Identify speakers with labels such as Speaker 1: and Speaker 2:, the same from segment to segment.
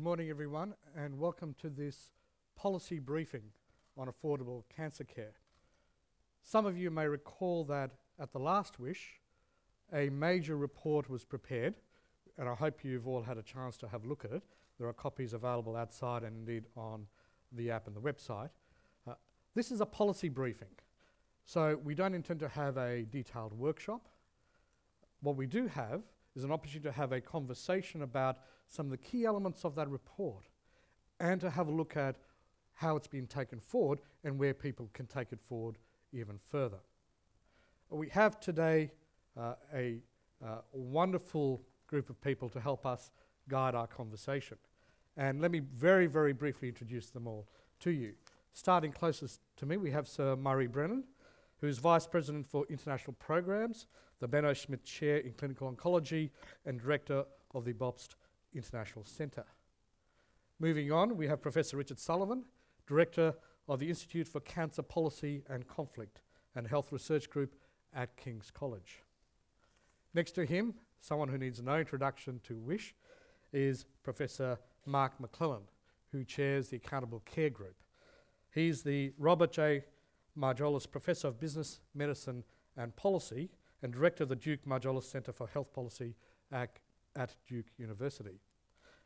Speaker 1: morning, everyone, and welcome to this policy briefing on affordable cancer care. Some of you may recall that at the last Wish, a major report was prepared, and I hope you've all had a chance to have a look at it. There are copies available outside and indeed on the app and the website. This is a policy briefing, so we don't intend to have a detailed workshop. What we do have is an opportunity to have a conversation about some of the key elements of that report and to have a look at how it's been taken forward and where people can take it forward even further. We have today a wonderful group of people to help us guide our conversation. And let me very, very briefly introduce them all to you. Starting closest to me, we have Sir Murray Brennan, who is Vice President for International Programs, the Benno Schmidt Chair in Clinical Oncology, and Director of the BOPST International Centre. Moving on, we have Professor Richard Sullivan, Director of the Institute for Cancer Policy and Conflict and Health Research Group at King's College. Next to him, someone who needs no introduction to Wish, is Professor Mark McClellan, who chairs the Accountable Care Group. He's the Robert J. Margolis Professor of Business, Medicine and Policy and Director of the Duke Margolis Centre for Health Policy at Duke University.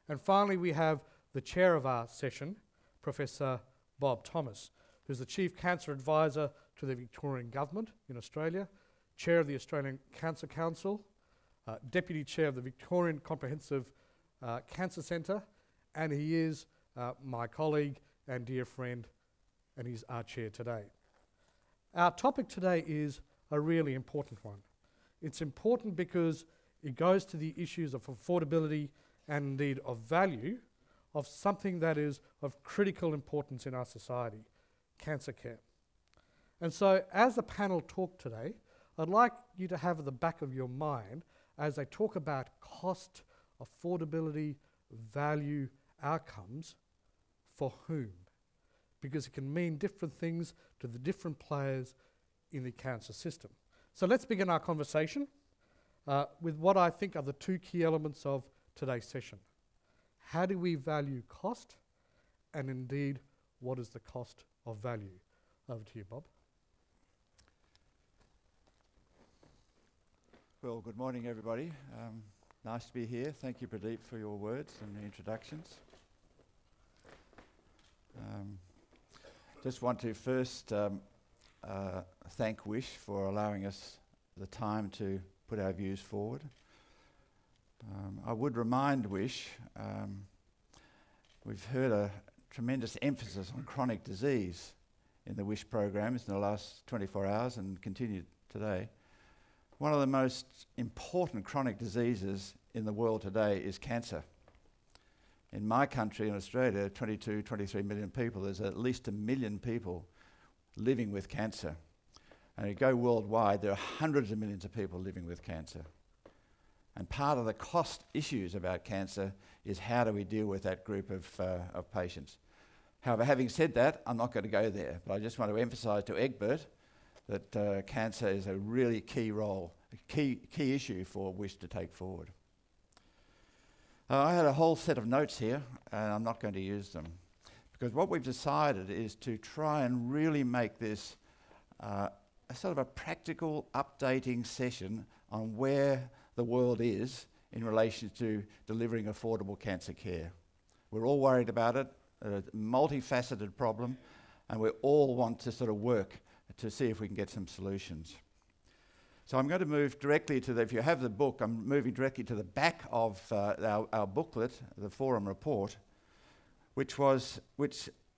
Speaker 1: And finally, we have the chair of our session, Professor Bob Thomas, who's the Chief Cancer Advisor to the Victorian Government in Australia, Chair of the Australian Cancer Council, Deputy Chair of the Victorian Comprehensive Cancer Centre, and he is my colleague and dear friend, and he's our chair today. Our topic today is a really important one. It's important because it goes to the issues of affordability and indeed of value of something that is of critical importance in our society, cancer care. And so as the panel talk today, I'd like you to have at the back of your mind as they talk about cost, affordability, value, outcomes, for whom? Because it can mean different things to the different players in the cancer system. So let's begin our conversation with what I think are the two key elements of today's session. How do we value cost? And indeed, what is the cost of value? Over to you, Bob.
Speaker 2: Well, good morning, everybody. Nice to be here. Thank you, Pradeep, for your words and the introductions. Just want to first thank Wish for allowing us the time to put our views forward. I would remind Wish, we've heard a tremendous emphasis on chronic disease in the Wish programs in the last 24 hours and continued today. One of the most important chronic diseases in the world today is cancer. In my country, in Australia, 22, 23 million people, there's at least 1 million people living with cancer. And you go worldwide, there are hundreds of millions of people living with cancer. And part of the cost issues about cancer is how do we deal with that group of patients. However, having said that, I'm not going to go there, but I just want to emphasise to Egbert that cancer is a really key role, a key issue for Wish to take forward. I had a whole set of notes here, and I'm not going to use them, because what we've decided is to try and really make this a sort of a practical updating session on where the world is in relation to delivering affordable cancer care. We're all worried about it, a multifaceted problem, and we all want to sort of work to see if we can get some solutions. So I'm going to move directly to if you have the book, I'm moving directly to the back of our booklet, the Forum Report, which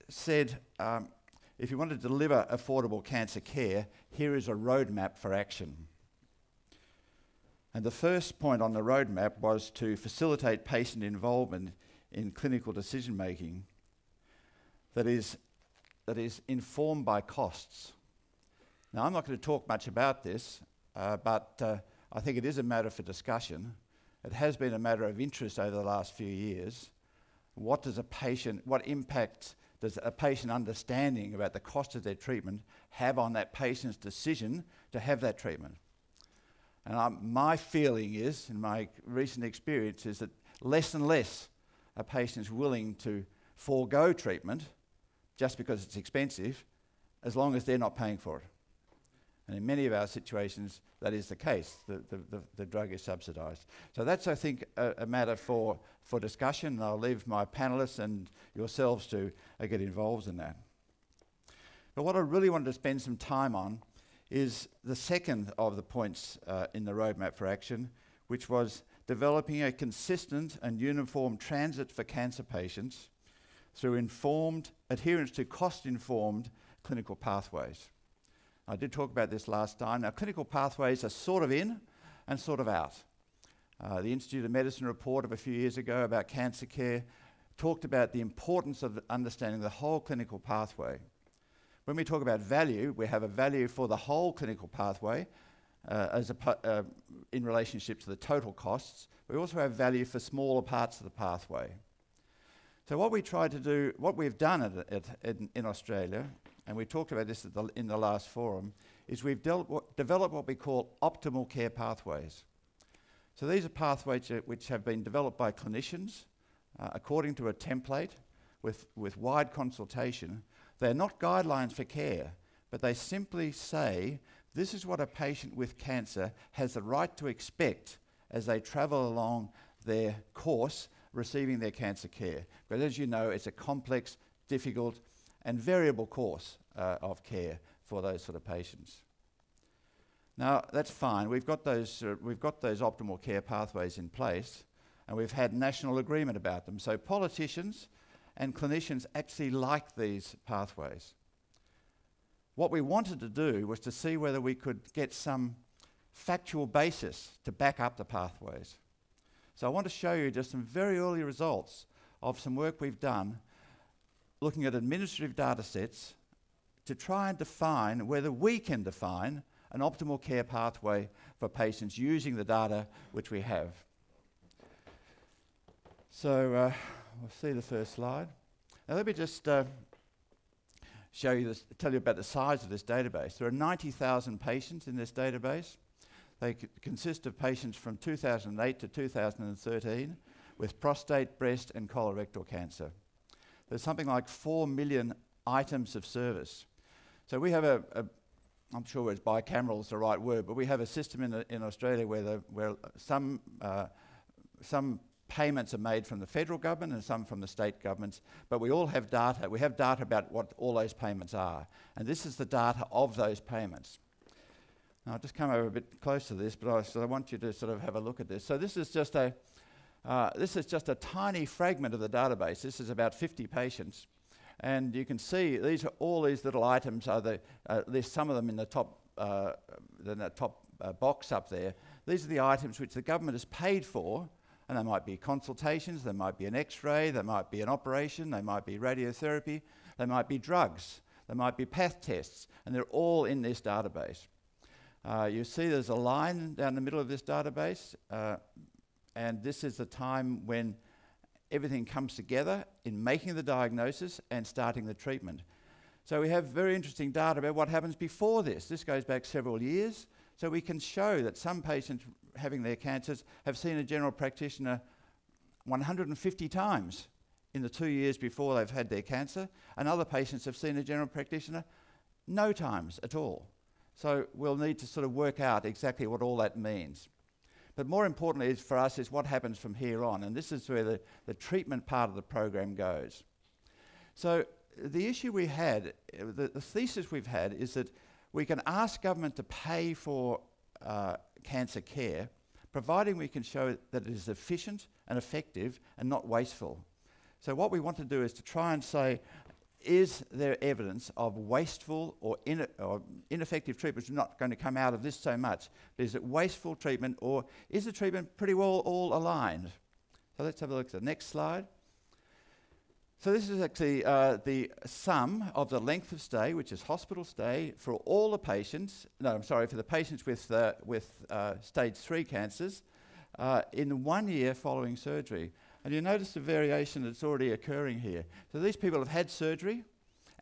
Speaker 2: said, if you want to deliver affordable cancer care, here is a roadmap for action. And the first point on the roadmap was to facilitate patient involvement in clinical decision making that is informed by costs. Now, I'm not going to talk much about this, but I think it is a matter for discussion. It has been a matter of interest over the last few years. What impact does a patient understanding about the cost of their treatment have on that patient's decision to have that treatment? And my feeling is, in my recent experience, is that less and less a patient's willing to forego treatment just because it's expensive, as long as they're not paying for it. And in many of our situations, that is the case. The drug is subsidised. So that's, I think, a matter for discussion. And I'll leave my panellists and yourselves to get involved in that. But what I really wanted to spend some time on is the second of the points in the Roadmap for Action, which was developing a consistent and uniform transit for cancer patients through adherence to cost-informed clinical pathways. I did talk about this last time. Now, clinical pathways are sort of in and sort of out. The Institute of Medicine report of a few years ago about cancer care talked about the importance of understanding the whole clinical pathway. When we talk about value, we have a value for the whole clinical pathway in relationship to the total costs. We also have value for smaller parts of the pathway. So what we tried to do, what we've done in Australia, and we talked about this in the last forum, is we've developed what we call optimal care pathways. So these are pathways which have been developed by clinicians according to a template with wide consultation. They're not guidelines for care, but they simply say this is what a patient with cancer has the right to expect as they travel along their course receiving their cancer care. But as you know, it's a complex, difficult and variable course of care for those sort of patients. Now, that's fine. We've got those optimal care pathways in place, and we've had national agreement about them. So politicians and clinicians actually like these pathways. What we wanted to do was to see whether we could get some factual basis to back up the pathways. So I want to show you just some very early results of some work we've done looking at administrative data sets to try and define whether we can define an optimal care pathway for patients using the data which we have. So we'll see the first slide. Now let me just tell you about the size of this database. There are 90,000 patients in this database. They consist of patients from 2008 to 2013 with prostate, breast and colorectal cancer. There's something like 4 million items of service. So we have I'm sure it's bicameral is the right word, but we have a system in Australia where some payments are made from the federal government and some from the state governments, but we all have data. We have data about what all those payments are, and this is the data of those payments. Now, I'll just come over a bit close to this, but I want you to sort of have a look at this. So this is just a tiny fragment of the database. This is about 50 patients, and you can see all these little items are there's some of them in the top box up there. These are the items which the government has paid for. And there might be consultations, there might be an X-ray, there might be an operation, there might be radiotherapy, there might be drugs, there might be path tests, and they're all in this database. You see there's a line down the middle of this database, and this is the time when everything comes together in making the diagnosis and starting the treatment. So we have very interesting data about what happens before this. This goes back several years, so we can show that some patients having their cancers have seen a general practitioner 150 times in the 2 years before they've had their cancer, and other patients have seen a general practitioner no times at all. So we'll need to sort of work out exactly what all that means. But more importantly for us is what happens from here on, and this is where the treatment part of the program goes. So the issue we had, the thesis we've had is that we can ask government to pay for cancer care, providing we can show that it is efficient and effective and not wasteful. So what we want to do is to try and say, is there evidence of wasteful or ineffective treatment? It's not going to come out of this so much, but is it wasteful treatment, or is the treatment pretty well all aligned? So let's have a look at the next slide. So this is actually the sum of the length of stay, which is hospital stay, for all the patients, for the patients with stage 3 cancers in 1 year following surgery. And you notice the variation that's already occurring here. So these people have had surgery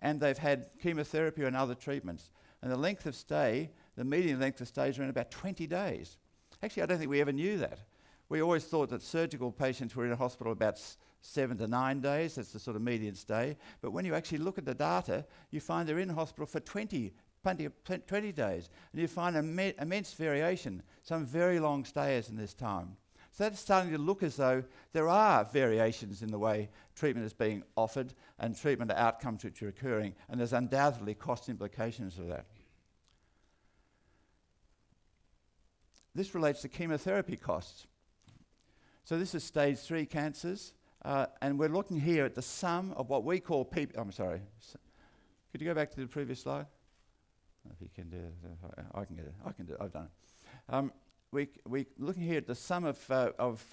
Speaker 2: and they've had chemotherapy and other treatments. And the length of stay, the median length of stay is around about 20 days. Actually, I don't think we ever knew that. We always thought that surgical patients were in a hospital about 7 to 9 days. That's the sort of median stay. But when you actually look at the data, you find they're in hospital for 20 days. And you find immense variation, some very long stayers in this time. So that's starting to look as though there are variations in the way treatment is being offered and treatment outcomes which are occurring, and there's undoubtedly cost implications of that. This relates to chemotherapy costs. So this is stage 3 cancers, and we're looking here at the sum of what we call I'm sorry. Could you go back to the previous slide? If you can do it, I can get it. I can do it. I've done it. We're looking here at the sum of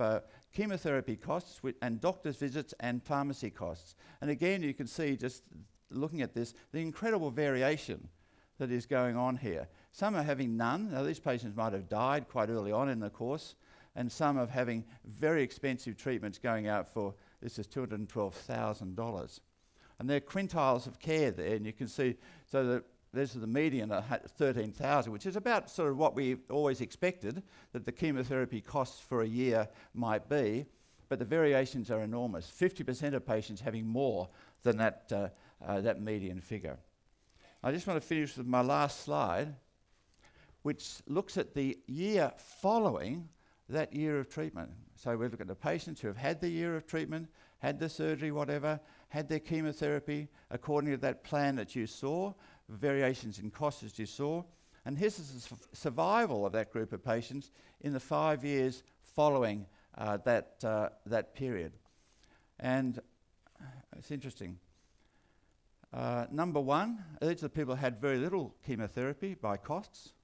Speaker 2: chemotherapy costs and doctor's visits and pharmacy costs. And again, you can see, just looking at this, the incredible variation that is going on here. Some are having none. Now, these patients might have died quite early on in the course, and some are having very expensive treatments going out for, this is $212,000. And there are quintiles of care there, and you can see, so that this is the median at 13,000, which is about sort of what we always expected that the chemotherapy costs for a year might be, but the variations are enormous. 50% of patients having more than that median figure. I just want to finish with my last slide, which looks at the year following that year of treatment. So we look at the patients who have had the year of treatment, had the surgery, whatever, had their chemotherapy according to that plan that you saw, variations in costs as you saw, and here's the survival of that group of patients in the 5 years following that period. And it's interesting. Number 1, these are the people who had very little chemotherapy by costs.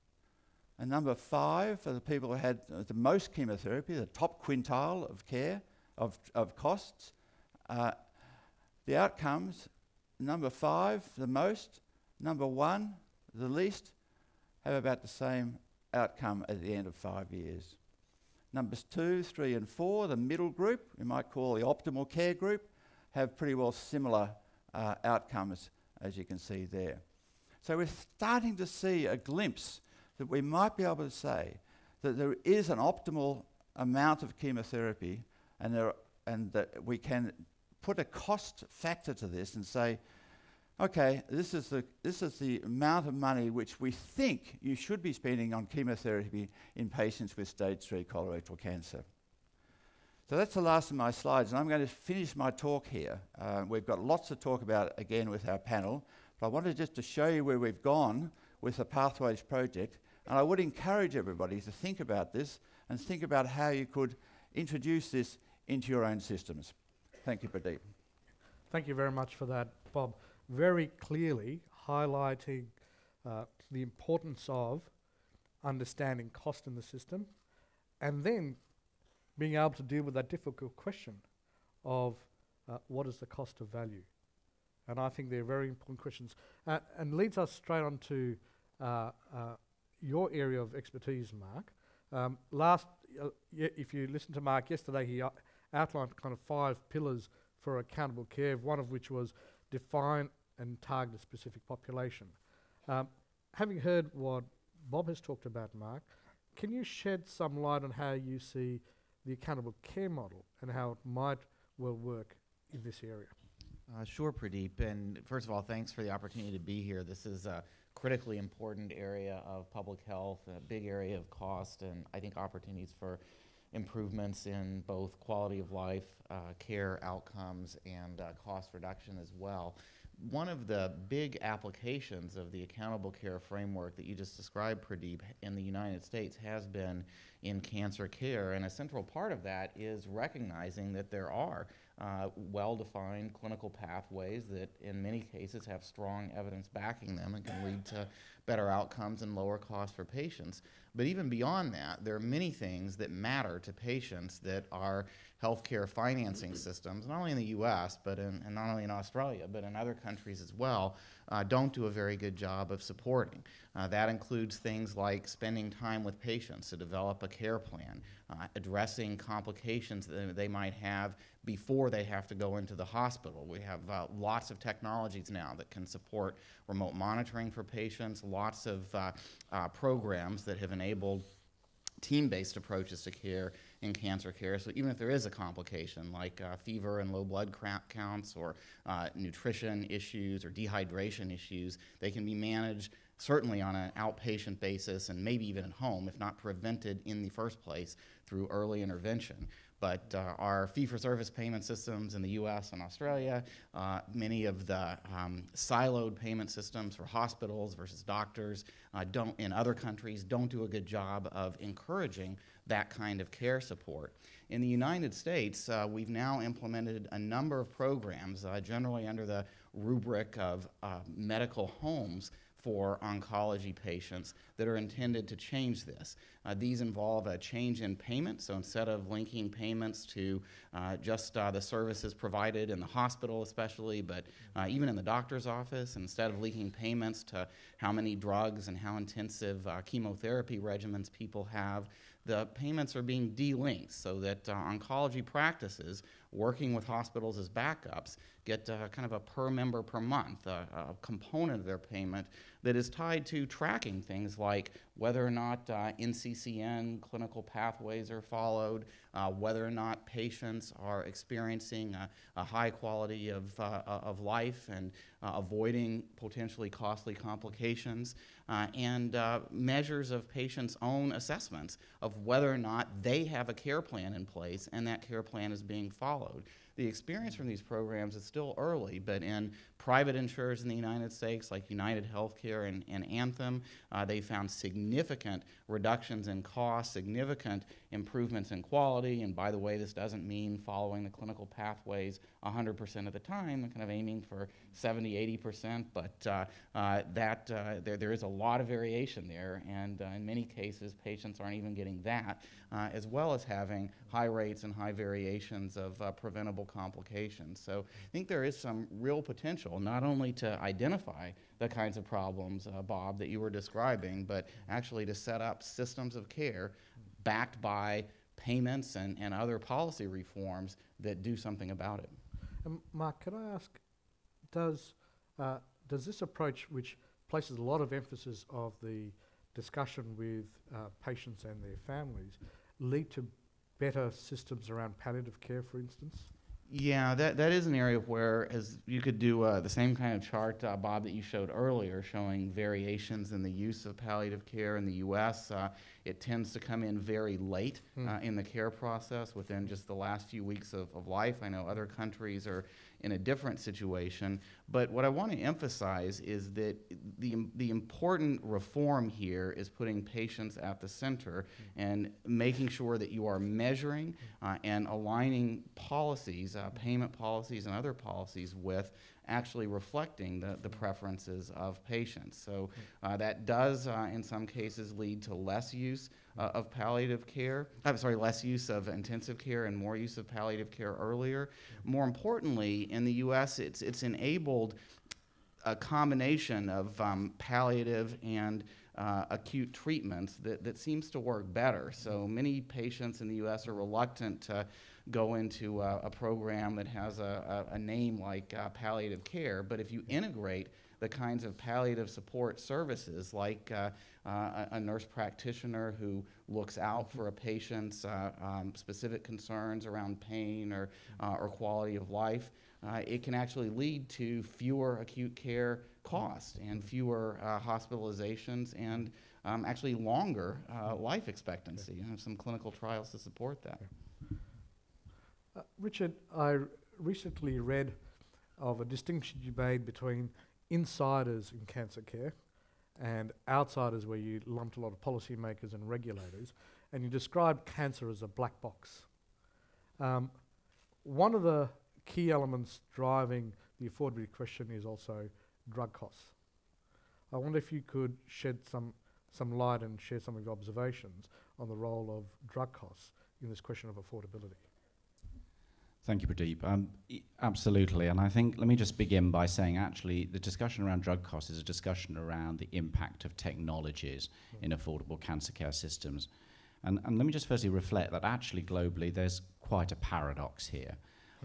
Speaker 2: And number 5 are the people who had the most chemotherapy, the top quintile of care, of costs. The outcomes, number 5, the most, number 1, the least, have about the same outcome at the end of 5 years. Numbers 2, 3 and 4, the middle group, we might call the optimal care group, have pretty well similar outcomes, as you can see there. So we're starting to see a glimpse that we might be able to say that there is an optimal amount of chemotherapy, and that we can put a cost factor to this and say, okay, this is the amount of money which we think you should be spending on chemotherapy in patients with stage 3 colorectal cancer. So that's the last of my slides, and I'm going to finish my talk here. We've got lots to talk about again with our panel, but I wanted just to show you where we've gone with the Pathways project, and I would encourage everybody to think about this and think about how you could introduce this into your own systems. Thank you, Pradeep.
Speaker 1: Thank you very much for that, Bob. Very clearly highlighting the importance of understanding cost in the system, and then being able to deal with that difficult question of what is the cost of value. And I think they're very important questions, and leads us straight on to your area of expertise, Mark. If you listened to Mark yesterday, he outlined kind of 5 pillars for accountable care, one of which was define and target a specific population. Having heard what Bob has talked about, Mark, can you shed some light on how you see the accountable care model and how it might well work in this area?
Speaker 3: Sure, Pradeep. And first of all, thanks for the opportunity to be here. This is a critically important area of public health, a big area of cost, and I think opportunities for improvements in both quality of life, care outcomes, and cost reduction as well. One of the big applications of the accountable care framework that you just described, Pradeep, in the United States has been in cancer care, and a central part of that is recognizing that there are well-defined clinical pathways that in many cases have strong evidence backing them and can lead to better outcomes and lower costs for patients. But even beyond that, there are many things that matter to patients that our healthcare financing systems, not only in the US, but and not only in Australia, but in other countries as well, don't do a very good job of supporting. That includes things like spending time with patients to develop a care plan, addressing complications that they might have before they have to go into the hospital. We have lots of technologies now that can support remote monitoring for patients, lots of programs that have enabled team-based approaches to care in cancer care. So even if there is a complication like fever and low blood counts or nutrition issues or dehydration issues, they can be managed certainly on an outpatient basis and maybe even at home, if not prevented in the first place through early intervention. But our fee-for-service payment systems in the US and Australia, many of the siloed payment systems for hospitals versus doctors in other countries don't do a good job of encouraging that kind of care support. In the United States, we've now implemented a number of programs, generally under the rubric of medical homes for oncology patients that are intended to change this. These involve a change in payment, so instead of linking payments to just the services provided in the hospital especially, but even in the doctor's office, instead of linking payments to how many drugs and how intensive chemotherapy regimens people have, the payments are being de-linked so that oncology practices working with hospitals as backups get kind of a per member per month, a component of their payment that is tied to tracking things like whether or not NCCN clinical pathways are followed, whether or not patients are experiencing a high quality of life and avoiding potentially costly complications, and measures of patients' own assessments of whether or not they have a care plan in place and that care plan is being followed. The experience from these programs is still early, but in private insurers in the United States like United Healthcare and Anthem, they found significant reductions in costs, significant improvements in quality, and by the way, this doesn't mean following the clinical pathways 100% of the time. They're kind of aiming for 70, 80%, but there is a lot of variation there, and in many cases, patients aren't even getting that, as well as having high rates and high variations of preventable complications. So I think there is some real potential, not only to identify the kinds of problems, Bob, that you were describing, but actually to set up systems of care backed by payments and other policy reforms that do something about it.
Speaker 1: Mark, could I ask, does this approach, which places a lot of emphasis of the discussion with patients and their families, lead to better systems around palliative care, for instance?
Speaker 3: Yeah, that is an area where, as you could do the same kind of chart, Bob, that you showed earlier, showing variations in the use of palliative care in the U.S. It tends to come in very late in the care process, within just the last few weeks of life. I know other countries are in a different situation, but what I want to emphasize is that the important reform here is putting patients at the center and making sure that you are measuring and aligning policies, payment policies and other policies with actually reflecting the preferences of patients. So that does, in some cases, lead to less use of palliative care, less use of intensive care and more use of palliative care earlier. More importantly, in the U.S., it's enabled a combination of palliative and acute treatments that seems to work better. So many patients in the U.S. are reluctant to go into a program that has a name like palliative care, but if you integrate the kinds of palliative support services like a nurse practitioner who looks out for a patient's specific concerns around pain or quality of life, it can actually lead to fewer acute care costs and fewer hospitalizations and actually longer life expectancy. You have some clinical trials to support that.
Speaker 1: Richard, I recently read of a distinction you made between insiders in cancer care and outsiders, where you lumped a lot of policymakers and regulators, and you described cancer as a black box. One of the key elements driving the affordability question is also drug costs. I wonder if you could shed some light and share some of your observations on the role of drug costs in this question of affordability.
Speaker 4: Thank you, Pradeep. Absolutely, and I think, let me just begin by saying actually the discussion around drug costs is a discussion around the impact of technologies in affordable cancer care systems. And let me just firstly reflect that actually globally there's quite a paradox here.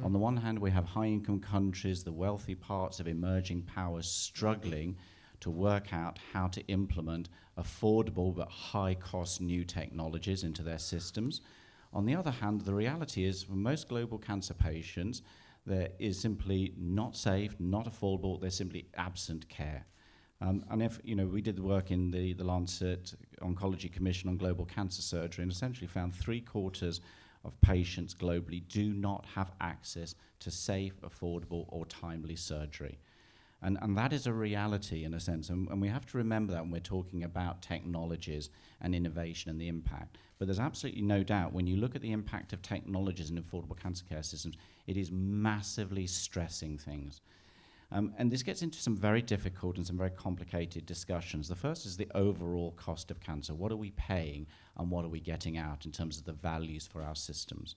Speaker 4: On the one hand, we have high-income countries, the wealthy parts of emerging powers struggling to work out how to implement affordable but high-cost new technologies into their systems. On the other hand, the reality is for most global cancer patients, there is simply not safe, not affordable, there's simply absent care. And if, we did the work in the Lancet Oncology Commission on Global Cancer Surgery and essentially found 3/4 of patients globally do not have access to safe, affordable, or timely surgery. And that is a reality in a sense, and we have to remember that when we're talking about technologies and innovation and the impact. But there's absolutely no doubt when you look at the impact of technologies in affordable cancer care systems, it is massively stressing things. And this gets into some very difficult and some very complicated discussions. The first is the overall cost of cancer. What are we paying and what are we getting out in terms of the values for our systems?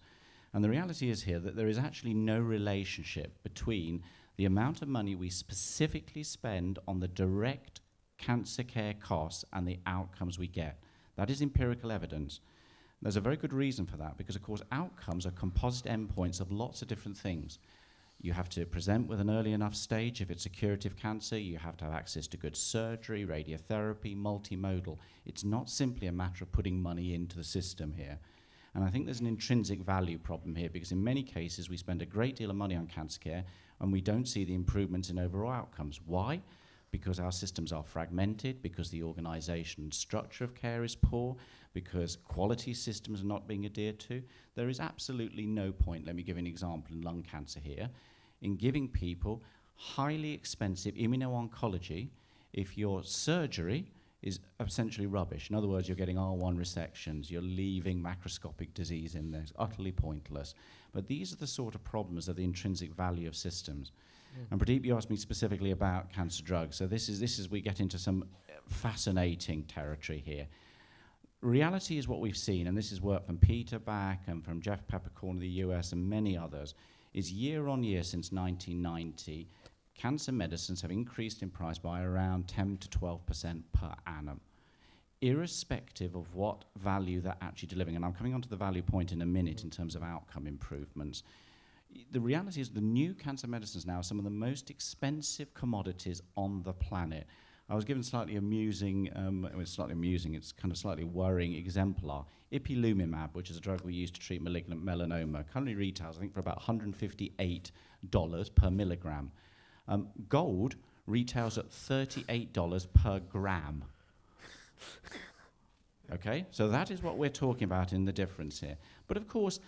Speaker 4: And the reality is here that there is actually no relationship between the amount of money we specifically spend on the direct cancer care costs and the outcomes we get. That is empirical evidence. There's a very good reason for that because, of course, outcomes are composite endpoints of lots of different things. You have to present with an early enough stage if it's a curative cancer. You have to have access to good surgery, radiotherapy, multimodal. It's not simply a matter of putting money into the system here. And I think there's an intrinsic value problem here because in many cases we spend a great deal of money on cancer care and we don't see the improvements in overall outcomes. Why? Because our systems are fragmented, because the organisation and structure of care is poor, because quality systems are not being adhered to. There is absolutely no point, let me give an example in lung cancer here, in giving people highly expensive immuno-oncology if your surgery is essentially rubbish. In other words, you're getting R1 resections, you're leaving macroscopic disease in there. It's utterly pointless. But these are the sort of problems of the intrinsic value of systems. And Pradeep, you asked me specifically about cancer drugs. So this is we get into some fascinating territory here. Reality is what we've seen, and this is work from Peter Back and from Jeff Peppercorn of the US and many others, is year on year since 1990, cancer medicines have increased in price by around 10 to 12% per annum, irrespective of what value they're actually delivering. And I'm coming on to the value point in a minute in terms of outcome improvements. The reality is the new cancer medicines now are some of the most expensive commodities on the planet. I was given slightly amusing, it's slightly amusing, it's kind of slightly worrying exemplar. Ipilimumab, which is a drug we use to treat malignant melanoma, currently retails, I think, for about $158 per milligram. Gold retails at $38 per gram. Okay, so that is what we're talking about in the difference here. But of course,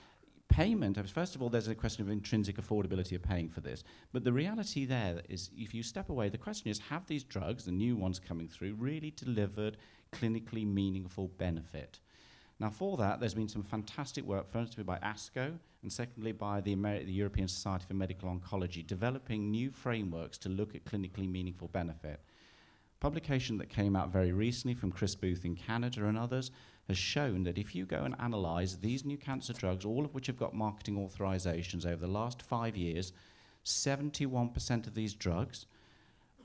Speaker 4: payment, first of all, there's a question of intrinsic affordability of paying for this. But the reality there is, if you step away, the question is, have these drugs, the new ones coming through, really delivered clinically meaningful benefit? Now, for that, there's been some fantastic work, firstly by ASCO, and secondly by the European Society for Medical Oncology, developing new frameworks to look at clinically meaningful benefit. Publication that came out very recently from Chris Booth in Canada and others has shown that if you go and analyze these new cancer drugs, all of which have got marketing authorizations over the last 5 years, 71% of these drugs,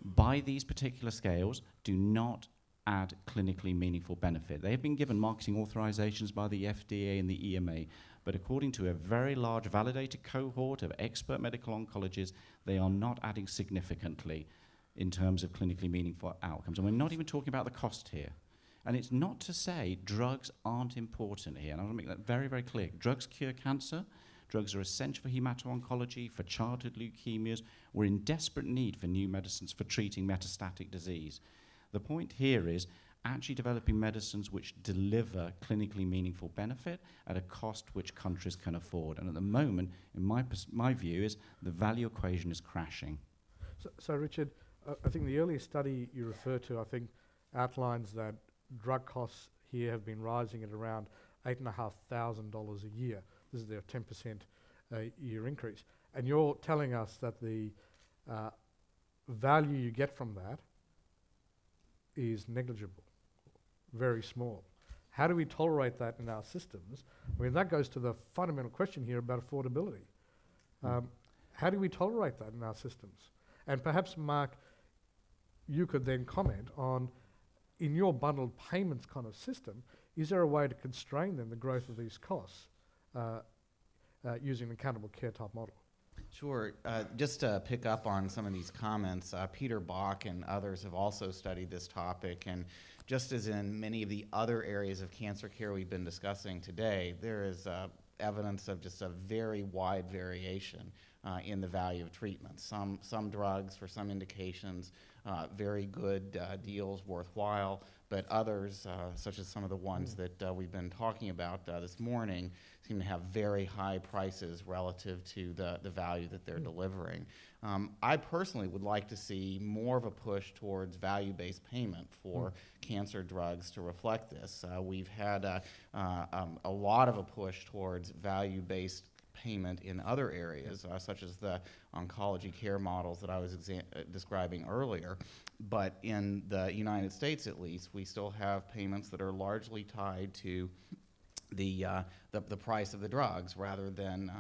Speaker 4: by these particular scales, do not add clinically meaningful benefit. They have been given marketing authorizations by the FDA and the EMA, but according to a very large validated cohort of expert medical oncologists, they are not adding significantly in terms of clinically meaningful outcomes. And we're not even talking about the cost here. And it's not to say drugs aren't important here, and I want to make that very, very clear. Drugs cure cancer. Drugs are essential for hemato-oncology, for childhood leukemias. We're in desperate need for new medicines for treating metastatic disease. The point here is actually developing medicines which deliver clinically meaningful benefit at a cost which countries can afford. And at the moment, in my view, is the value equation is crashing.
Speaker 1: So Richard, I think the earlier study you refer to, I think, outlines that drug costs here have been rising at around $8,500 a year. This is their 10% year increase. And you're telling us that the value you get from that is negligible, very small. How do we tolerate that in our systems? I mean, that goes to the fundamental question here about affordability. How do we tolerate that in our systems? And perhaps, Mark, you could then comment on, in your bundled payments kind of system, is there a way to constrain then the growth of these costs using an accountable care type model?
Speaker 3: Sure. Just to pick up on some of these comments, Peter Bach and others have also studied this topic, and just as in many of the other areas of cancer care we've been discussing today, there is evidence of just a very wide variation in the value of treatment. Some drugs for some indications, very good deals, worthwhile, but others, such as some of the ones that we've been talking about this morning, seem to have very high prices relative to the value that they're delivering. I personally would like to see more of a push towards value-based payment for cancer drugs to reflect this. We've had a lot of a push towards value-based payment in other areas, such as the oncology care models that I was describing earlier. But in the United States, at least, we still have payments that are largely tied to the price of the drugs rather than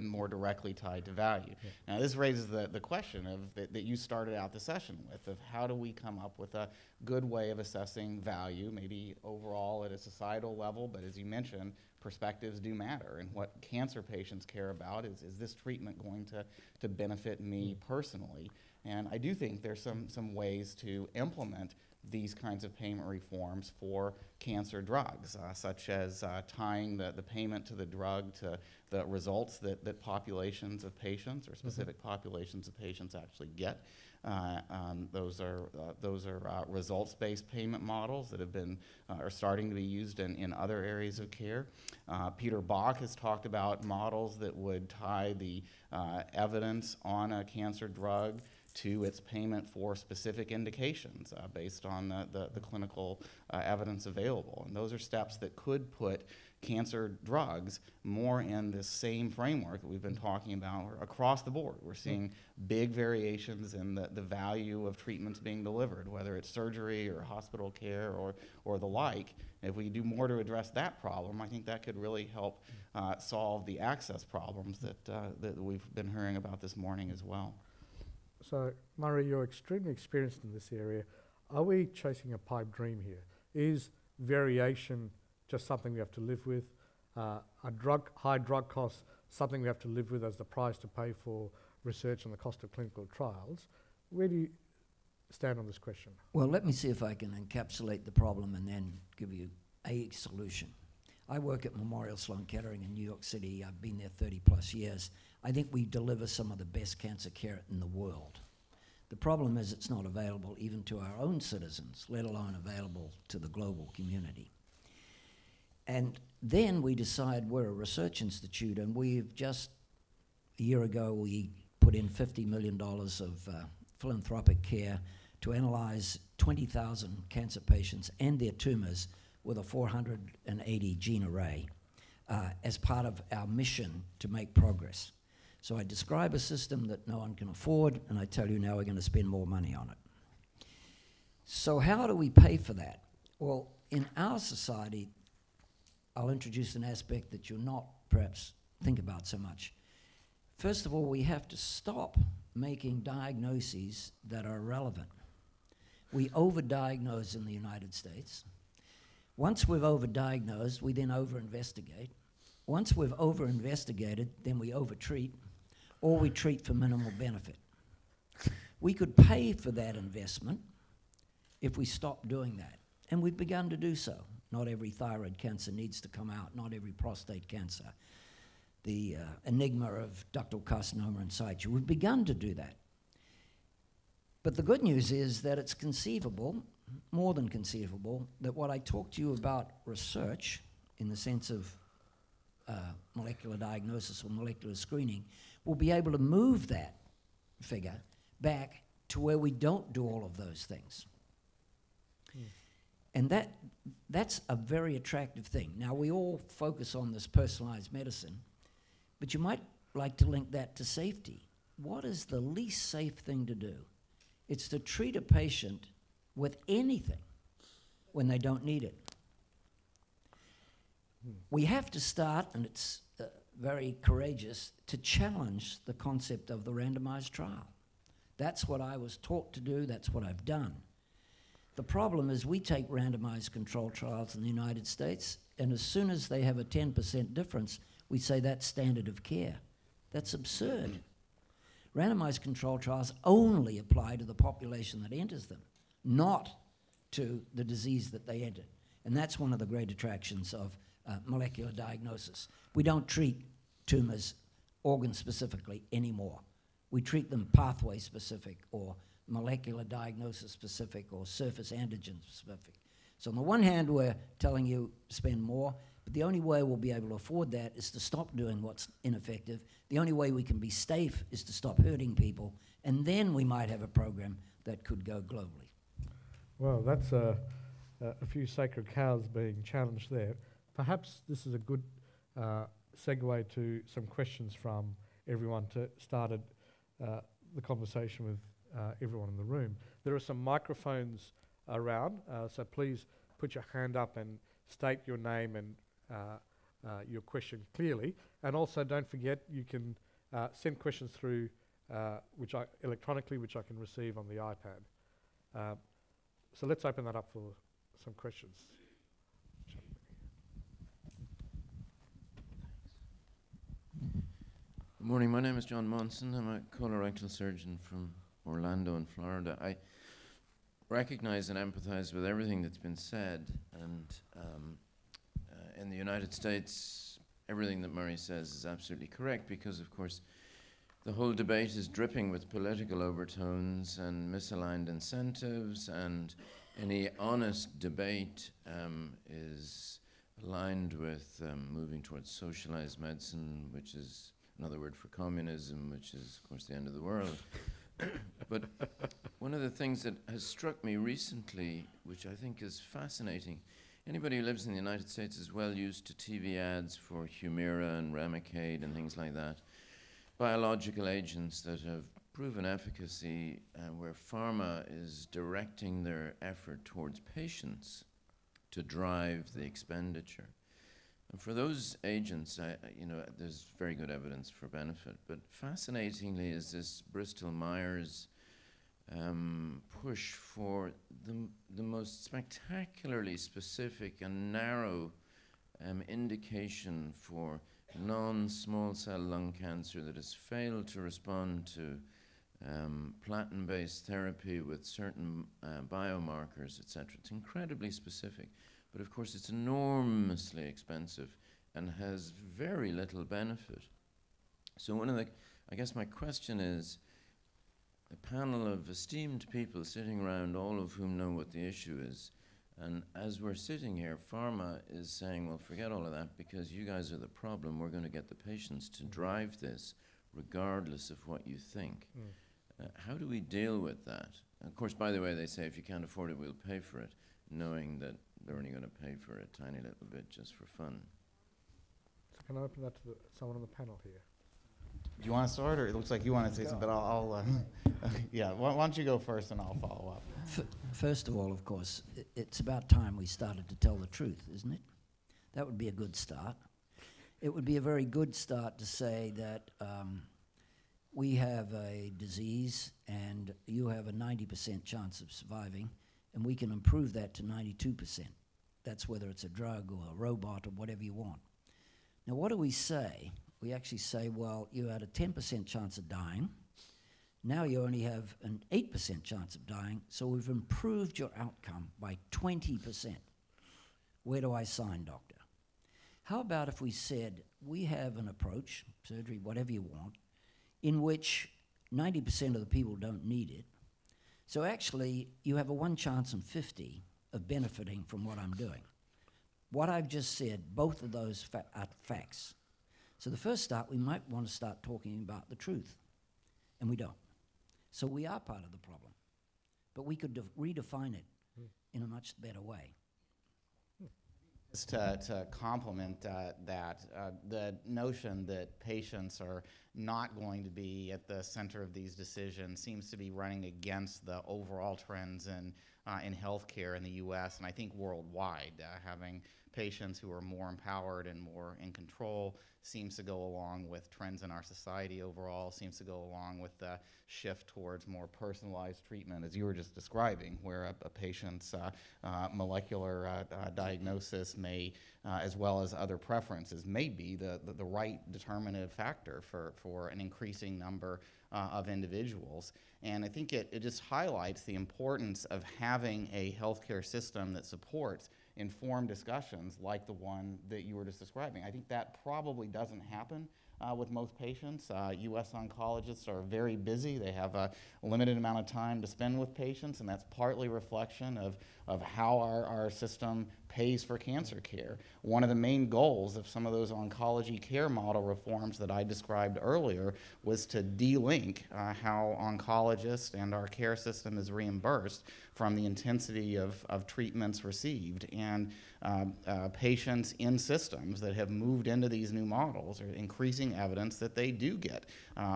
Speaker 3: more directly tied to value.
Speaker 1: Yeah.
Speaker 3: Now, this raises the question of that you started out the session with, of how do we come up with a good way of assessing value, maybe overall at a societal level, but as you mentioned, perspectives do matter, and what cancer patients care about is this treatment going to benefit me personally? And I do think there's some ways to implement these kinds of payment reforms for cancer drugs, such as tying the payment to the drug to the results that populations of patients or specific populations of patients actually get. Those are results-based payment models that have been are starting to be used in other areas of care. Peter Bach has talked about models that would tie the evidence on a cancer drug to its payment for specific indications based on the clinical evidence available. And those are steps that could put cancer drugs more in this same framework that we've been talking about across the board. We're seeing big variations in the value of treatments being delivered, whether it's surgery or hospital care or the like. If we do more to address that problem, I think that could really help solve the access problems that we've been hearing about this morning as well.
Speaker 1: So, Murray, you're extremely experienced in this area. Are we chasing a pipe dream here? Is variation just something we have to live with? High drug costs, something we have to live with as the price to pay for research and the cost of clinical trials? Where do you stand on this question?
Speaker 5: Well, let me see if I can encapsulate the problem and then give you a solution. I work at Memorial Sloan Kettering in New York City. I've been there 30 plus years. I think we deliver some of the best cancer care in the world. The problem is it's not available even to our own citizens, let alone available to the global community. And then we decide we're a research institute, and we've just, a year ago, we put in $50 million of philanthropic care to analyze 20,000 cancer patients and their tumors with a 480 gene array as part of our mission to make progress. So I describe a system that no one can afford, and I tell you now we're going to spend more money on it. So how do we pay for that? Well, in our society, I'll introduce an aspect that you'll not perhaps think about so much. First of all, we have to stop making diagnoses that are irrelevant. We overdiagnose in the United States. Once we've overdiagnosed, we then overinvestigate. Once we've overinvestigated, then we overtreat, or we treat for minimal benefit. We could pay for that investment if we stopped doing that, and we've begun to do so. Not every thyroid cancer needs to come out, not every prostate cancer. The enigma of ductal carcinoma in situ, we've begun to do that. But the good news is that it's conceivable, more than conceivable, that what I talked to you about research, in the sense of molecular diagnosis or molecular screening, will be able to move that figure back to where we don't do all of those things. And that's a very attractive thing. Now, we all focus on this personalized medicine, but you might like to link that to safety. What is the least safe thing to do? It's to treat a patient with anything when they don't need it. We have to start, and it's very courageous, to challenge the concept of the randomized trial. That's what I was taught to do, that's what I've done. The problem is we take randomized controlled trials in the United States, and as soon as they have a 10% difference, we say that's standard of care. That's absurd. Randomized control trials only apply to the population that enters them, not to the disease that they enter. And that's one of the great attractions of molecular diagnosis. We don't treat tumors organ-specifically anymore. We treat them pathway-specific or molecular diagnosis-specific or surface antigen-specific. So on the one hand, we're telling you spend more, but the only way we'll be able to afford that is to stop doing what's ineffective. The only way we can be safe is to stop hurting people, and then we might have a program that could go globally.
Speaker 1: Well, that's a few sacred cows being challenged there. Perhaps this is a good segue to some questions from everyone to start the conversation with everyone in the room. There are some microphones around, so please put your hand up and state your name and your question clearly. And also don't forget you can send questions through electronically, which I can receive on the iPad. So let's open that up for some questions.
Speaker 6: Good morning, my name is John Monson. I'm a colorectal surgeon from Orlando in Florida. I recognize and empathize with everything that's been said, and in the United States, everything that Murray says is absolutely correct because, of course, the whole debate is dripping with political overtones and misaligned incentives, and any honest debate is aligned with moving towards socialized medicine, which is another word for communism, which is, of course, the end of the world. But one of the things that has struck me recently, which I think is fascinating, anybody who lives in the United States is well used to TV ads for Humira and Remicade and things like that. Biological agents that have proven efficacy where pharma is directing their effort towards patients to drive the expenditure. And for those agents, there's very good evidence for benefit. But fascinatingly is this Bristol-Myers push for the most spectacularly specific and narrow indication for non-small cell lung cancer that has failed to respond to platinum-based therapy with certain biomarkers, etc. It's incredibly specific. But of course, it's enormously expensive and has very little benefit. So I guess my question is, a panel of esteemed people sitting around, all of whom know what the issue is, and as we're sitting here, pharma is saying, well, forget all of that because you guys are the problem. We're going to get the patients to drive this regardless of what you think. How do we deal with that? Of course, by the way, they say if you can't afford it, we'll pay for it, knowing that they're only going to pay for a tiny little bit just for fun.
Speaker 1: So can I open that to someone on the panel here?
Speaker 3: Do you want to start, or it looks like you want to say something, but I'll yeah, why don't you go first and I'll follow up.
Speaker 5: First of all, of course, it's about time we started to tell the truth, isn't it? That would be a good start. It would be a very good start to say that we have a disease and you have a 90% chance of surviving, and we can improve that to 92%. That's whether it's a drug or a robot or whatever you want. Now, what do we say? We actually say, well, you had a 10% chance of dying. Now you only have an 8% chance of dying, so we've improved your outcome by 20%. Where do I sign, doctor? How about if we said, we have an approach, surgery, whatever you want, in which 90% of the people don't need it. So actually, you have a 1 chance in 50 of benefiting from what I'm doing. What I've just said, both of those are facts. So the first start, we might want to start talking about the truth, and we don't. So we are part of the problem, but we could redefine it in a much better way.
Speaker 3: Just to complement the notion that patients are not going to be at the center of these decisions seems to be running against the overall trends in healthcare in the U.S. and I think worldwide, having patients who are more empowered and more in control seems to go along with trends in our society overall, seems to go along with the shift towards more personalized treatment, as you were just describing, where a patient's molecular diagnosis may, as well as other preferences, may be the right determinative factor for an increasing number of individuals. And I think it just highlights the importance of having a healthcare system that supports informed discussions like the one that you were just describing. I think that probably doesn't happen with most patients. U.S. oncologists are very busy. They have a limited amount of time to spend with patients, and that's partly a reflection of how our system pays for cancer care. One of the main goals of some of those oncology care model reforms that I described earlier was to de-link how oncologists and our care system is reimbursed from the intensity of treatments received. And patients in systems that have moved into these new models are increasing evidence that they do get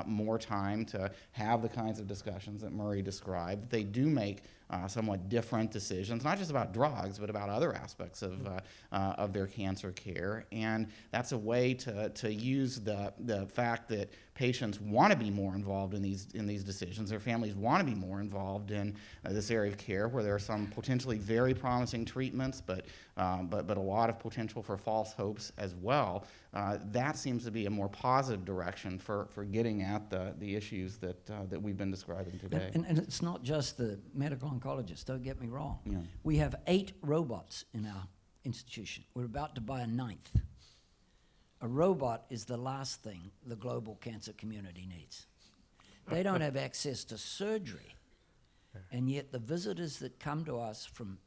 Speaker 3: more time to have the kinds of discussions that Murray described. They do make somewhat different decisions, not just about drugs, but about other aspects of their cancer care. And that's a way to use the fact that patients want to be more involved in these decisions. Their families want to be more involved in this area of care, where there are some potentially very promising treatments, but a lot of potential for false hopes as well. That seems to be a more positive direction for getting at the issues that we've been describing today.
Speaker 5: And it's not just the medical oncologists, don't get me wrong.
Speaker 3: Yeah.
Speaker 5: We have 8 robots in our institution. We're about to buy a 9th. A robot is the last thing the global cancer community needs. They don't have access to surgery, and yet the visitors that come to us from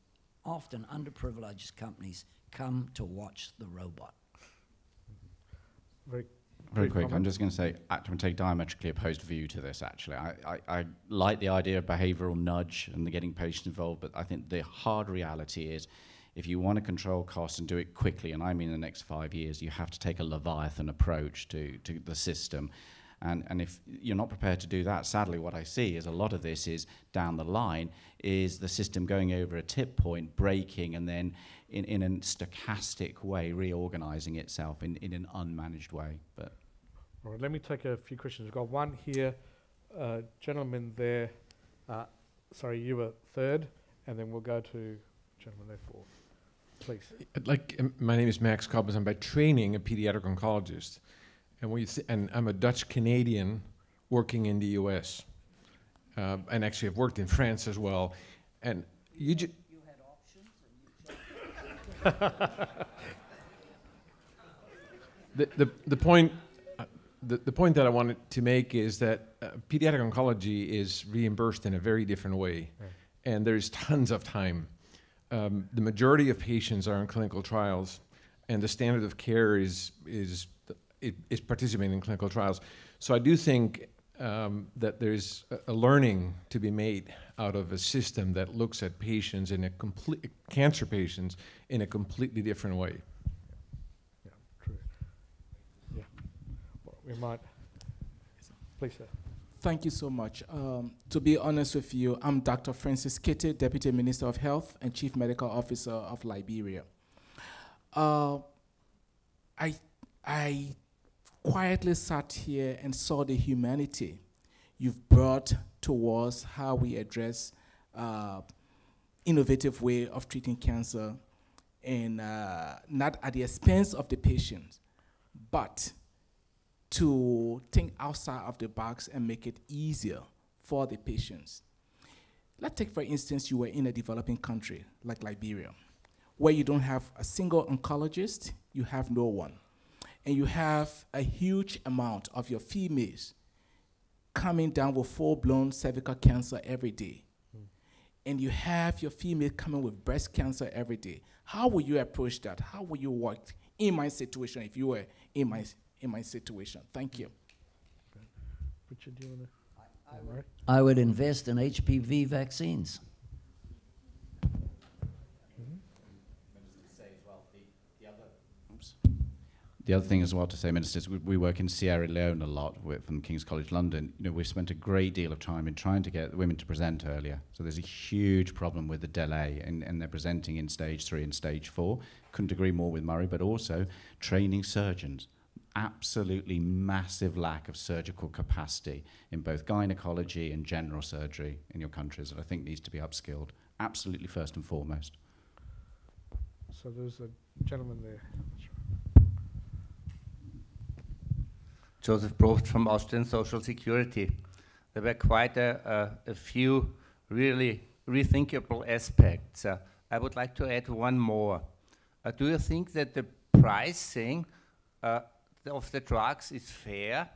Speaker 5: often underprivileged companies come to watch the robot.
Speaker 4: Very quick, I'm just going to say, I'm going to take diametrically opposed view to this, actually. I like the idea of behavioral nudge and the getting patients involved, but I think the hard reality is if you want to control costs and do it quickly, and I mean the next 5 years, you have to take a Leviathan approach to the system. And if you're not prepared to do that, sadly what I see is a lot of this is down the line, is the system going over a tip point, breaking, and then in a stochastic way reorganizing itself in an unmanaged way. But
Speaker 1: all right, let me take a few questions. We've got one here, gentleman there. Sorry, you were third, and then we'll go to gentleman there fourth. Please.
Speaker 7: My name is Max Cobbins. I'm by training a pediatric oncologist. And I'm a Dutch Canadian working in the U.S. And actually I've worked in France as well. And you had options and you the point that I wanted to make is that pediatric oncology is reimbursed in a very different way, and there's tons of time. The majority of patients are in clinical trials, and the standard of care is participating in clinical trials. So I do think that there's a learning to be made out of a system that looks at patients cancer patients in a completely different way.
Speaker 1: Yeah, true. Yeah, well, we might. Please, sir.
Speaker 8: Thank you so much. To be honest with you, I'm Dr. Francis Kitty, Deputy Minister of Health and Chief Medical Officer of Liberia. I quietly sat here and saw the humanity you've brought towards how we address innovative way of treating cancer, and not at the expense of the patient, but to think outside of the box and make it easier for the patients. Let's take, for instance, you were in a developing country like Liberia, where you don't have a single oncologist, you have no one. And you have a huge amount of your females coming down with full-blown cervical cancer every day. And you have your female coming with breast cancer every day. How will you approach that? How will you work in my situation if you were in my situation? Thank you.
Speaker 1: Okay. Richard, do you want to?
Speaker 5: I would invest in HPV vaccines.
Speaker 4: The other thing as well to say, Minister, is we work in Sierra Leone a lot from King's College London. You know, we've spent a great deal of time in trying to get women to present earlier. So there's a huge problem with the delay, and they're presenting in stage 3 and stage 4. Couldn't agree more with Murray, but also training surgeons. Absolutely massive lack of surgical capacity in both gynecology and general surgery in your countries that I think needs to be upskilled. Absolutely first and foremost.
Speaker 1: So there's a gentleman there.
Speaker 9: Joseph Probst from Austrian Social Security. There were quite a few really rethinkable aspects. I would like to add one more. Do you think that the pricing of the drugs is fair?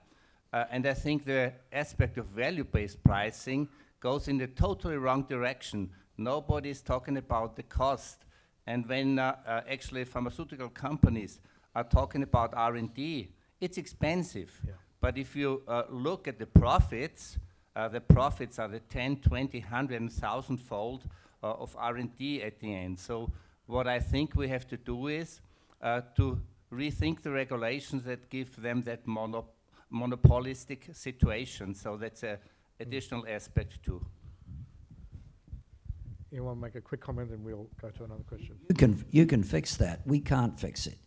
Speaker 9: And I think the aspect of value-based pricing goes in the totally wrong direction. Nobody is talking about the cost. And when actually pharmaceutical companies are talking about R&D, it's expensive. Yeah. But if you look at the profits are the 10, 20, 100, and 1,000-fold of R&D at the end. So what I think we have to do is to rethink the regulations that give them that monopolistic situation. So that's an additional aspect too.
Speaker 1: You want to make a quick comment and we'll go to another question?
Speaker 5: You can fix that. We can't fix it.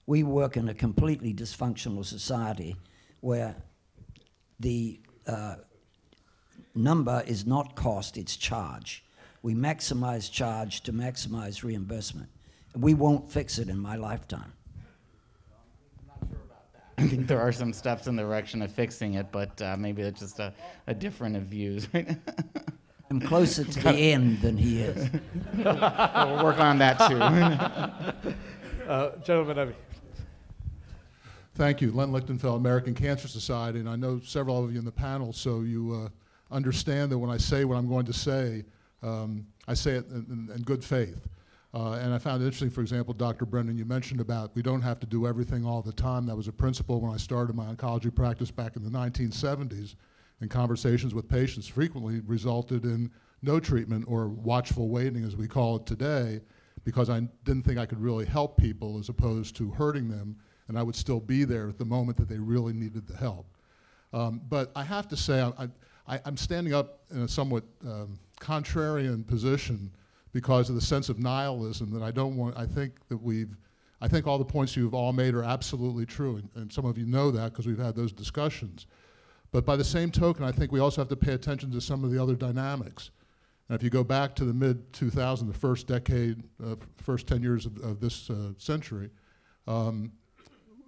Speaker 5: We work in a completely dysfunctional society where the number is not cost, it's charge. We maximize charge to maximize reimbursement. We won't fix it in my lifetime.
Speaker 3: I'm not sure about that. I think there are some steps in the direction of fixing it, but maybe it's just a different of views.
Speaker 5: I'm closer to the end than he is.
Speaker 3: We'll work on that too.
Speaker 1: Gentleman over here.
Speaker 10: Thank you. Len Lichtenfeld, American Cancer Society, and I know several of you in the panel, so you understand that when I say what I'm going to say, I say it in good faith. And I found it interesting, for example, Dr. Brennan, you mentioned about we don't have to do everything all the time. That was a principle when I started my oncology practice back in the 1970s, and conversations with patients frequently resulted in no treatment or watchful waiting, as we call it today, because I didn't think I could really help people as opposed to hurting them, and I would still be there at the moment that they really needed the help. But I have to say, I'm standing up in a somewhat contrarian position because of the sense of nihilism that I don't want. I think all the points you've all made are absolutely true, and some of you know that because we've had those discussions. But by the same token, I think we also have to pay attention to some of the other dynamics. And if you go back to the mid-2000s, the first decade, first 10 years of this century,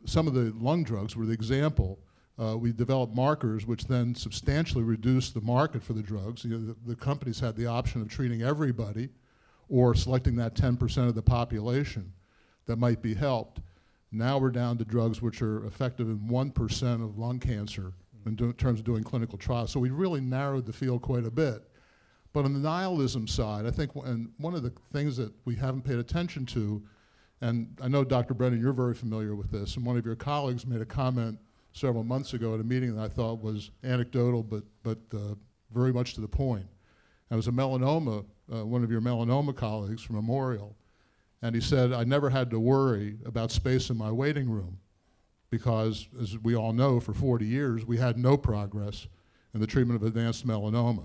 Speaker 10: some of the lung drugs were the example. We developed markers which then substantially reduced the market for the drugs. You know, the companies had the option of treating everybody or selecting that 10% of the population that might be helped. Now we're down to drugs which are effective in 1% of lung cancer in terms of doing clinical trials. So we really narrowed the field quite a bit. But on the nihilism side, I think and one of the things that we haven't paid attention to, and I know, Dr. Brennan, you're very familiar with this, and one of your colleagues made a comment several months ago at a meeting that I thought was anecdotal but very much to the point. And it was a melanoma, one of your melanoma colleagues from Memorial, and he said, I never had to worry about space in my waiting room because, as we all know, for 40 years, we had no progress in the treatment of advanced melanoma.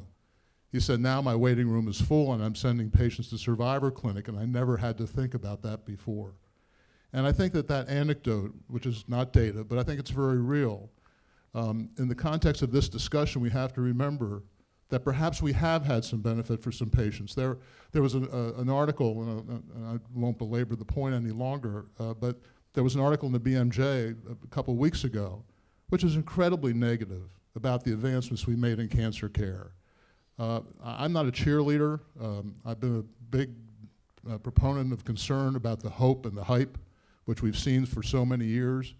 Speaker 10: He said, now my waiting room is full and I'm sending patients to Survivor Clinic, and I never had to think about that before. And I think that anecdote, which is not data, but I think it's very real. In the context of this discussion, we have to remember that perhaps we have had some benefit for some patients. There was an article, and I won't belabor the point any longer, but there was an article in the BMJ a couple of weeks ago, which was incredibly negative about the advancements we made in cancer care. I'm not a cheerleader. I've been a big proponent of concern about the hope and the hype, which we've seen for so many years.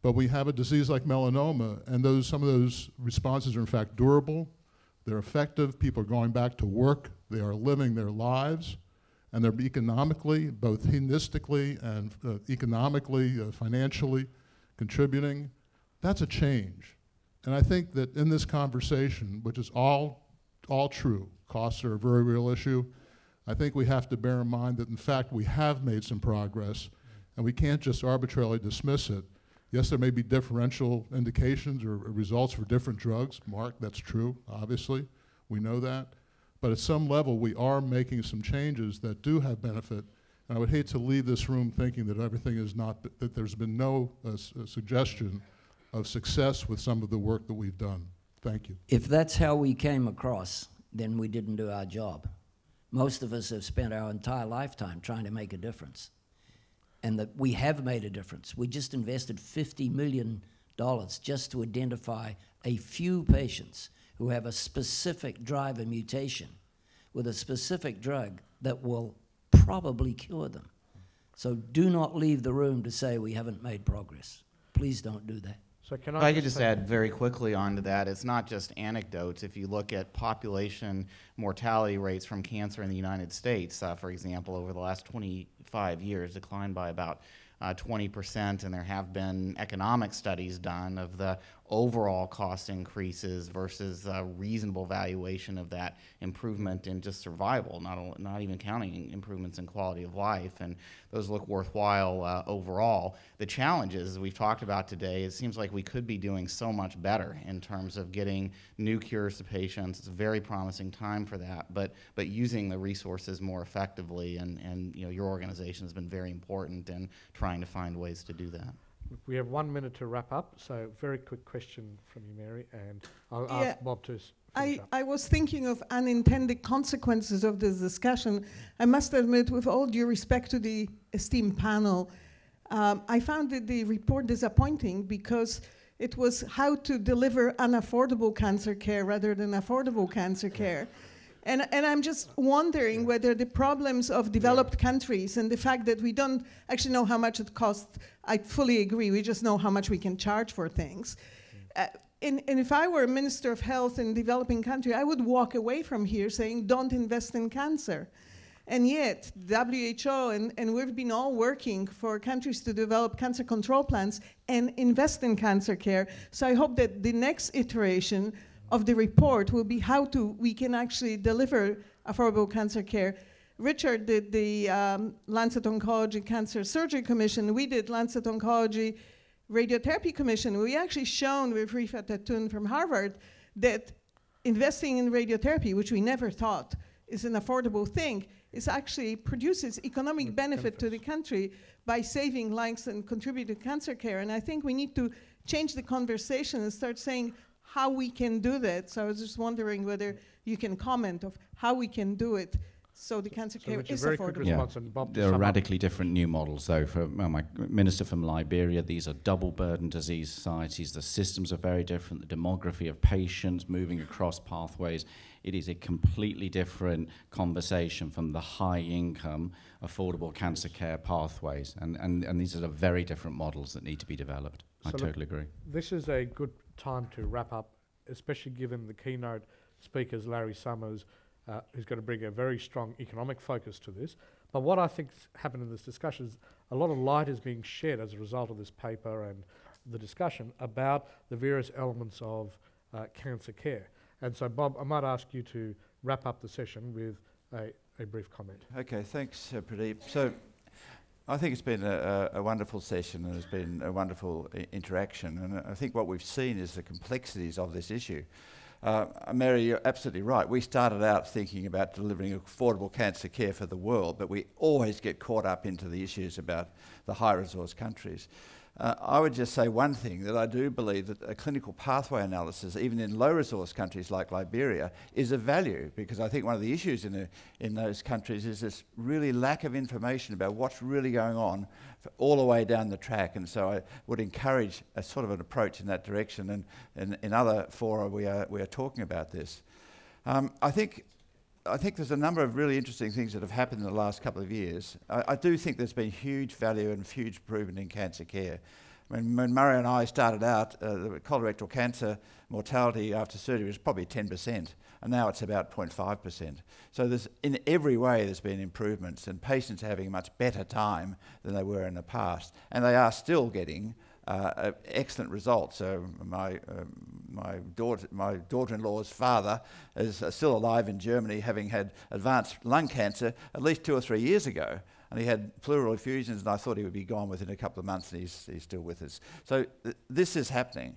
Speaker 10: But we have a disease like melanoma, and some of those responses are in fact durable. They're effective. People are going back to work. They are living their lives. And they're economically, both hedonistically and economically, financially contributing. That's a change. And I think that in this conversation, which is all true, costs are a very real issue, I think we have to bear in mind that in fact we have made some progress, and we can't just arbitrarily dismiss it Yes, there may be differential indications or results for different drugs. Mark, that's true, obviously. We know that. But at some level, we are making some changes that do have benefit. And I would hate to leave this room thinking that everything is not, that there's been no suggestion of success with some of the work that we've done. Thank you.
Speaker 5: If that's how we came across, then we didn't do our job. Most of us have spent our entire lifetime trying to make a difference. And that we have made a difference. We just invested $50 million just to identify a few patients who have a specific driver mutation with a specific drug that will probably cure them. So do not leave the room to say we haven't made progress. Please don't do that.
Speaker 1: So can
Speaker 3: If I could just add very quickly onto that, it's not just anecdotes. If you look at population mortality rates from cancer in the United States, for example, over the last 25 years, declined by about 20%, and there have been economic studies done of the overall cost increases versus reasonable valuation of that improvement in just survival, not even counting improvements in quality of life, and those look worthwhile overall. The challenges, as we've talked about today, it seems like we could be doing so much better in terms of getting new cures to patients. It's a very promising time for that, but using the resources more effectively, and you know, your organization has been very important in trying to find ways to do that.
Speaker 1: We have 1 minute to wrap up, so very quick question from you, Mary, and I'll ask Bob to finish up.
Speaker 11: I was thinking of unintended consequences of this discussion. I must admit, with all due respect to the esteemed panel, I found the report disappointing because it was how to deliver unaffordable cancer care rather than affordable cancer care. And I'm just wondering whether the problems of developed countries and the fact that we don't actually know how much it costs, I fully agree, we just know how much we can charge for things. And if I were a Minister of Health in a developing country, I would walk away from here saying, don't invest in cancer. And yet, WHO, and we've been all working for countries to develop cancer control plans and invest in cancer care. So I hope that the next iteration of the report will be how we can actually deliver affordable cancer care. Richard did the Lancet Oncology Cancer Surgery Commission. We did Lancet Oncology Radiotherapy Commission. We actually shown with Rifat Tattoon from Harvard that investing in radiotherapy, which we never thought is an affordable thing, is actually produces economic benefit to the country by saving lives and contributing to cancer care. And I think we need to change the conversation and start saying how we can do that. So I was just wondering whether you can comment of how we can do it so the cancer care is affordable.
Speaker 4: Yeah. There are radically different new models, though. For my minister from Liberia, these are double burden disease societies. The systems are very different. The demography of patients moving across pathways. It is a completely different conversation from the high-income, affordable cancer care pathways. And these are the very different models that need to be developed. So I totally agree.
Speaker 1: This is a good time to wrap up, especially given the keynote speakers, Larry Summers, who's going to bring a very strong economic focus to this. But what I think's happened in this discussion is a lot of light is being shed as a result of this paper and the discussion about the various elements of cancer care. And so, Bob, I might ask you to wrap up the session with a brief comment.
Speaker 2: Okay, thanks, Pradeep. So I think it's been a wonderful session, and it's been a wonderful interaction. And I think what we've seen is the complexities of this issue. Mary, you're absolutely right. We started out thinking about delivering affordable cancer care for the world, but we always get caught up into the issues about the high-resource countries. I would just say one thing, that I do believe that a clinical pathway analysis, even in low-resource countries like Liberia, is of value, because I think one of the issues in those countries is this really lack of information about what's really going on all the way down the track. And so I would encourage a sort of an approach in that direction, and in other fora we are talking about this. I think there's a number of really interesting things that have happened in the last couple of years. I do think there's been huge value and huge improvement in cancer care. When Murray and I started out, the colorectal cancer mortality after surgery was probably 10%, and now it's about 0.5%. So in every way there's been improvements, and patients are having a much better time than they were in the past. And they are still getting excellent results. My daughter-in-law's father is still alive in Germany, having had advanced lung cancer at least 2 or 3 years ago. And he had pleural effusions, and I thought he would be gone within a couple of months, and he's still with us. So this is happening.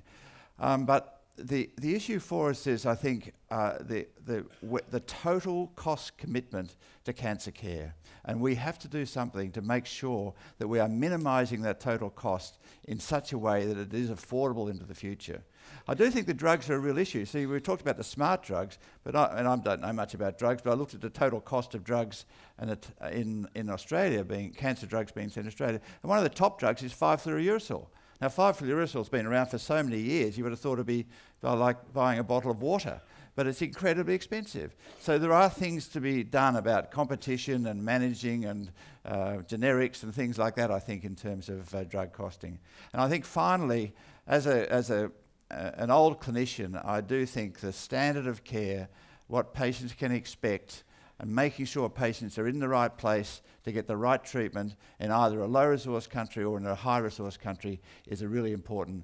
Speaker 2: But the issue for us is, I think, the total cost commitment to cancer care. And we have to do something to make sure that we are minimising that total cost in such a way that it is affordable into the future. I do think the drugs are a real issue. See, we talked about the smart drugs, but I don't know much about drugs, but I looked at the total cost of drugs and in Australia, cancer drugs being sent to Australia, and one of the top drugs is 5-fluorouracil. Now, 5-fluorouracil has been around for so many years, you would have thought it'd be like buying a bottle of water, but it's incredibly expensive. So there are things to be done about competition and managing and generics and things like that, I think, in terms of drug costing. And I think finally, as an old clinician, I do think the standard of care, what patients can expect, and making sure patients are in the right place to get the right treatment in either a low-resource country or in a high-resource country is a really important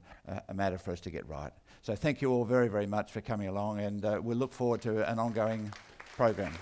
Speaker 2: matter for us to get right. So thank you all very, very much for coming along, and we'll look forward to an ongoing program.